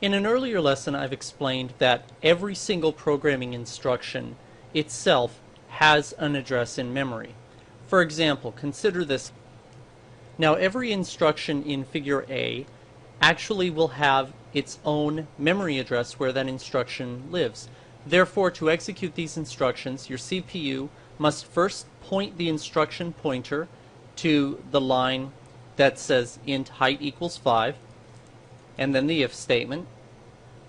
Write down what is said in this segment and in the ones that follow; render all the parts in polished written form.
In an earlier lesson, I've explained that every single programming instruction itself has an address in memory. For example, consider this. Now, every instruction in Figure A actually will have its own memory address where that instruction lives. Therefore, to execute these instructions, your CPU must first point the instruction pointer to the line that says int height equals 5, and then the if statement,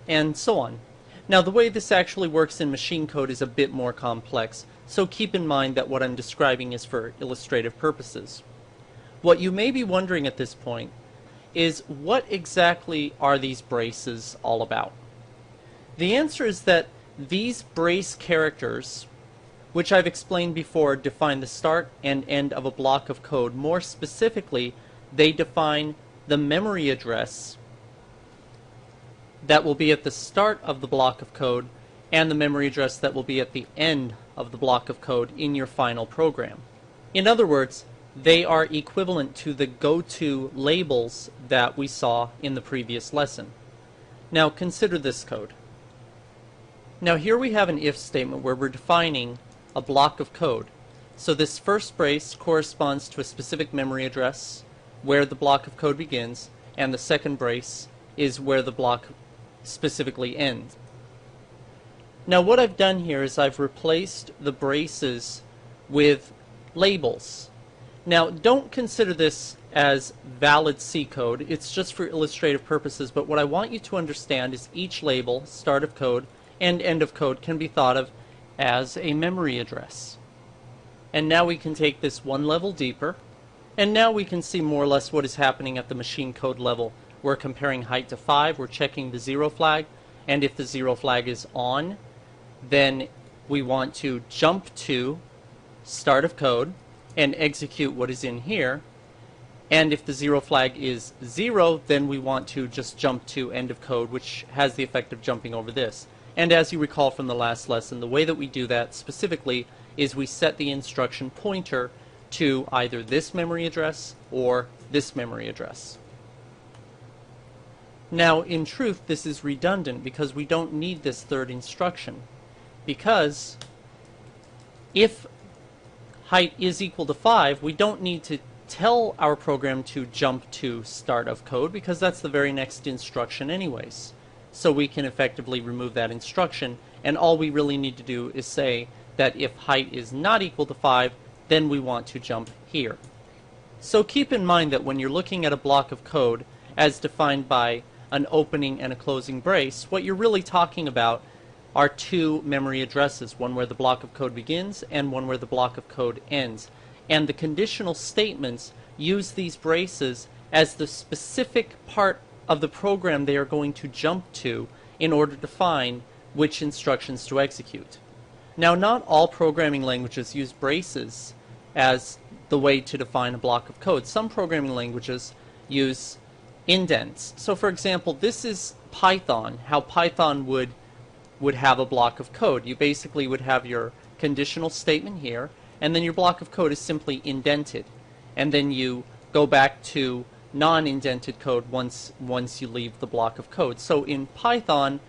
and so on. Now, the way this actually works in machine code is a bit more complex, so keep in mind that what I'm describing is for illustrative purposes. What you may be wondering at this point is, what exactly are these braces all about? The answer is that these brace characters, which I've explained before, define the start and end of a block of code. More specifically, they define the memory address that will be at the start of the block of code and the memory address that will be at the end of the block of code in your final program. In other words, they are equivalent to the go-to labels that we saw in the previous lesson. Now consider this code. Now here we have an if statement where we're defining a block of code. So this first brace corresponds to a specific memory address where the block of code begins, and the second brace is where the block specifically ends. Now what I've done here is I've replaced the braces with labels. Now don't consider this as valid C code, it's just for illustrative purposes, but what I want you to understand is each label, start of code and end of code, can be thought of as a memory address. And now we can take this one level deeper, and now we can see more or less what is happening at the machine code level. We're comparing height to 5, we're checking the 0 flag, and if the 0 flag is on, then we want to jump to start of code and execute what is in here, and if the 0 flag is 0, then we want to just jump to end of code, which has the effect of jumping over this. And as you recall from the last lesson, the way that we do that specifically is we set the instruction pointer to either this memory address or this memory address. Now, in truth, this is redundant because we don't need this third instruction, because if height is equal to 5, we don't need to tell our program to jump to start of code because that's the very next instruction anyways. So we can effectively remove that instruction, and all we really need to do is say that if height is not equal to 5, then we want to jump here. So keep in mind that when you're looking at a block of code as defined by an opening and a closing brace, what you're really talking about are two memory addresses, one where the block of code begins and one where the block of code ends. And the conditional statements use these braces as the specific part of the program they are going to jump to in order to define which instructions to execute. Now, not all programming languages use braces as the way to define a block of code. Some programming languages use indents. So for example, this is Python, how Python would have a block of code. You basically would have your conditional statement here, and then your block of code is simply indented. And then you go back to non-indented code once you leave the block of code. So in Python,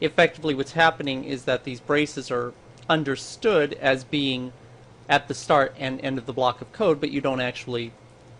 effectively what's happening is that these braces are understood as being at the start and end of the block of code, but you don't actually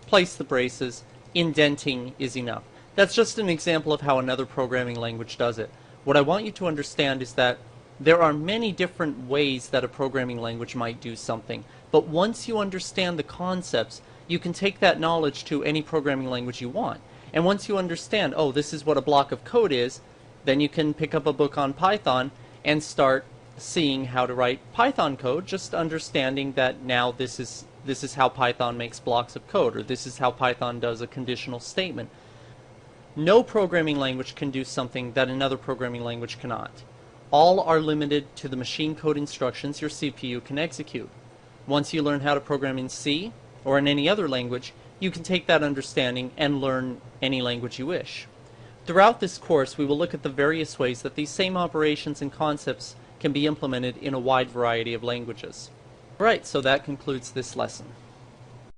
place the braces. Indenting is enough. That's just an example of how another programming language does it. What I want you to understand is that there are many different ways that a programming language might do something, but once you understand the concepts, you can take that knowledge to any programming language you want. And once you understand, oh, this is what a block of code is, then you can pick up a book on Python and start seeing how to write Python code, just understanding that now this is how Python makes blocks of code, or this is how Python does a conditional statement. No programming language can do something that another programming language cannot. All are limited to the machine code instructions your CPU can execute. Once you learn how to program in C or in any other language, you can take that understanding and learn any language you wish. Throughout this course, we will look at the various ways that these same operations and concepts can be implemented in a wide variety of languages. Right, so that concludes this lesson.